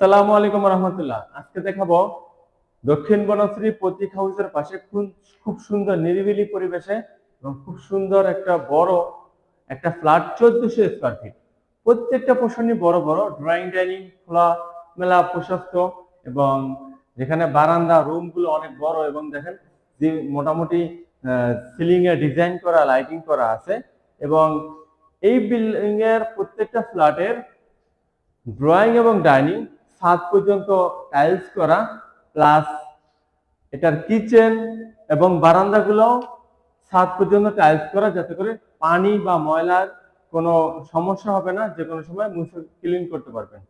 আসসালামু আলাইকুম রহমতুল্লাহ। আজকে দেখাবো দক্ষিণ বনশ্রী প্রতীক হাউসের পাশে খুব সুন্দর নিরিবিলি পরিবেশে এবং খুব সুন্দর একটা বড় একটা ফ্ল্যাট 1400 স্কয়ার ফিট। প্রত্যেকটা পোর্শনই বড় বড়, ড্রয়িং ডাইনিং খোলা মেলা প্রশস্ত এবং যেখানে বারান্দা রুমগুলো অনেক বড় এবং দেখেন যে মোটামুটি সিলিং এ ডিজাইন করা লাইটিং করা আছে এবং এই বিল্ডিং এর প্রত্যেকটা ফ্ল্যাটের ড্রয়িং এবং ডাইনিং ছাদ পর্যন্ত টাইলস করা, প্লাস এটার কিচেন এবং বারান্দাগুলো ছাদ পর্যন্ত টাইলস করা, যাতে করে পানি বা ময়লার কোনো সমস্যা হবে না, যে কোনো সময় মুছে ক্লিন করতে পারবেন।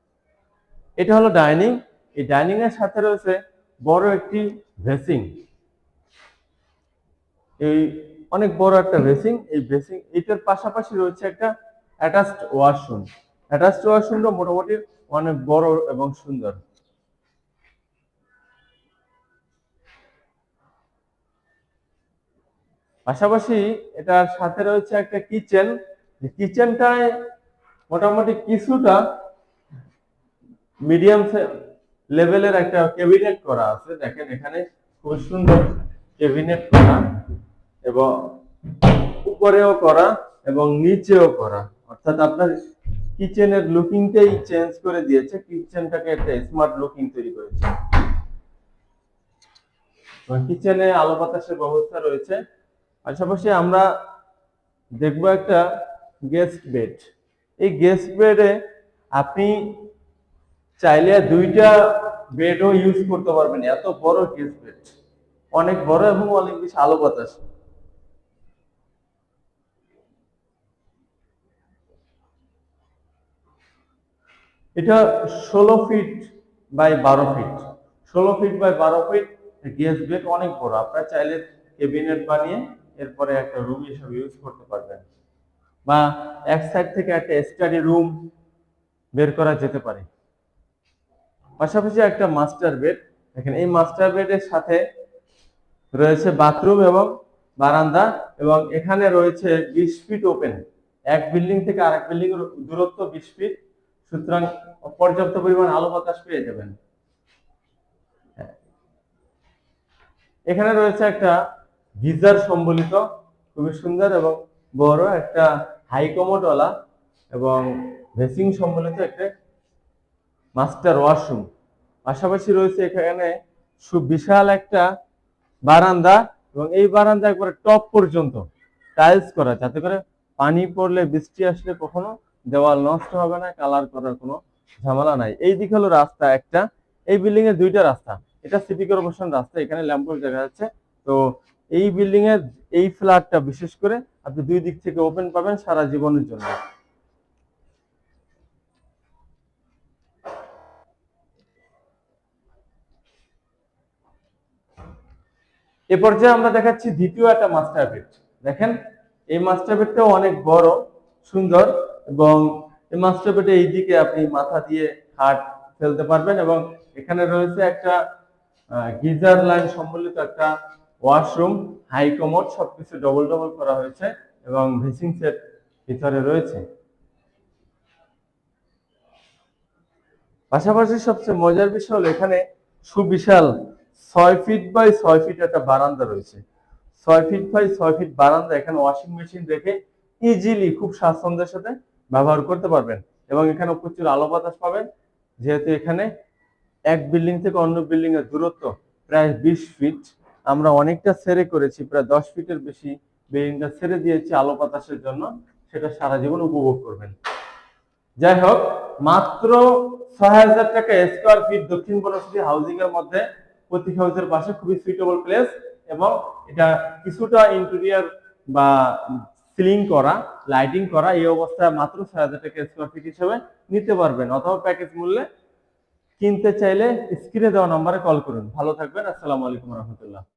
এটা হলো ডাইনিং। এই ডাইনিং এর সাথে রয়েছে বড় একটি ভেসিং, এই অনেক বড় একটা ভেসিং। এই ভেসিং এটার পাশাপাশি রয়েছে একটা অ্যাটাচড ওয়াশরুম। অ্যাটাচড ওয়াশরুমটা মোটামুটি অনেক বড় এবং সুন্দর। পাশাপাশি এটার সাথে রয়েছে একটা কিচেন। কিচেনটায় মোটামুটি কিছুটা মিডিয়াম লেভেলের একটা ক্যাবিনেট করা আছে। দেখেন এখানে খুব সুন্দর ক্যাবিনেট করা এবং উপরেও করা এবং নিচেও করা, অর্থাৎ আপনার কিচেনের লুকিংটাই চেঞ্জ করে দিয়েছে, কিচেনটাকে একটা স্মার্ট লুকিং তৈরি করেছে। কিচেনে আলো বাতাসের ব্যবস্থা রয়েছে। পাশাপাশি আমরা দেখবো একটা গেস্ট বেড। এই গেস্ট বেডে আপনি চাইলে দুইটা বেডও ইউজ করতে পারবেন, এত বড় গেস্ট বেড, অনেক বড় এবং অনেক বেশি আলো বাতাস। এটা 16 feet by 12 feet. 16 feet by 12 feet guest bed অনেক বড়। আপনারা চাইলে ক্যাবিনেট বানিয়ে এরপরে একটা রুম হিসেবে ইউজ করতে পারবেন, বা এক সাইড থেকে একটা স্টাডি রুম বের করা যেতে পারে। পাশাপাশি একটা মাস্টার বেড। দেখেন এই মাস্টার বেডের সাথে রয়েছে বাথরুম এবং বারান্দা এবং এখানে রয়েছে 20 ফিট ওপেন। এক বিল্ডিং থেকে আরেক বিল্ডিং এর দূরত্ব 20 ফিট, সুতরাং পর্যাপ্ত পরিমাণ আলো বাতাস পেয়ে যাবেন। এখানে রয়েছে একটা গিজার সম্বলিত খুবই সুন্দর এবং বড় একটা হাই কমোডওয়ালা এবং ভেসিং সম্বলিত একটা মাস্টার ওয়াশরুম। পাশাপাশি রয়েছে এখানে সুবিশাল একটা বারান্দা এবং এই বারান্দা একবারে টপ পর্যন্ত টাইলস করা, যাতে করে পানি পড়লে বৃষ্টি আসলে কখনো দেওয়াল নষ্ট হবে না, কালার করার কোনো ঝামেলা নাই। এই দিকে হলো রাস্তা একটা, এই বিল্ডিং এর দুইটা রাস্তা। এটা সিটি কর্পোরেশন রাস্তা, এখানে ল্যাম্পপোস্ট দেখা যাচ্ছে। তো এই বিল্ডিং এর এই ফ্ল্যাটটা বিশেষ করে আপনি দুই দিক থেকে ওপেন পাবেন সারা জীবনের জন্য। এ পর্যায়ে আমরা দেখাচ্ছি দ্বিতীয় একটা মাস্টার বেড। দেখেন এই মাস্টার বেডটাও অনেক বড় সুন্দর এবং এই মাস্টার বেডে এইদিকে আপনি মাথা দিয়ে খাট ফেলতে পারবেন এবং এখানে রয়েছে একটা গিজার লাইন সম্বলিত একটা ওয়াশরুম, হাই কমোড, সবকিছু ডবল ডবল করা হয়েছে এবং ভেসিং সেট ভিতরে রয়েছে। পাশাপাশি সবচেয়ে মজার বিষয় হলো এখানে সুবিশাল 6 ফিট বাই 6 ফিট একটা বারান্দা রয়েছে। 6 ফিট বাই 6 ফিট বারান্দা, এখানে ওয়াশিং মেশিন রেখে ইজিলি খুব স্বাচ্ছন্দ্যের সাথে ব্যবহার করতে পারবেন এবং এখানে প্রচুর আলো বাতাস পাবেন, যেহেতু এখানে এক বিল্ডিং থেকে অন্য বিল্ডিং এর দূরত্ব প্রায় 20 ফিট। আমরা অনেকটা ছেড়ে করেছি, প্রায় 10 ফিটের বেশি বিল্ডিংটা ছেড়ে দিয়েছি আলো বাতাসের জন্য, সেটা সারা জীবন উপভোগ করবেন। যাই হোক, মাত্র ৬,০০০ টাকা স্কয়ার ফিট দক্ষিণ বনশ্রী হাউজিং এর মধ্যে প্রতীক হাউসের পাশে খুবই সুইটেবল প্লেস এবং এটা কিছুটা ইন্টেরিয়র বা সিলিং করা লাইটিং করা, এই অবস্থায় মাত্র ৬,০০০ টাকা স্কয়ার ফিট হিসেবে নিতে পারবেন, অথবা প্যাকেজ মূল্যে কিনতে চাইলে স্ক্রিনে দেওয়া নম্বরে কল করুন। ভালো থাকবেন। আসসালামু আলাইকুম রহমতুল্লাহ।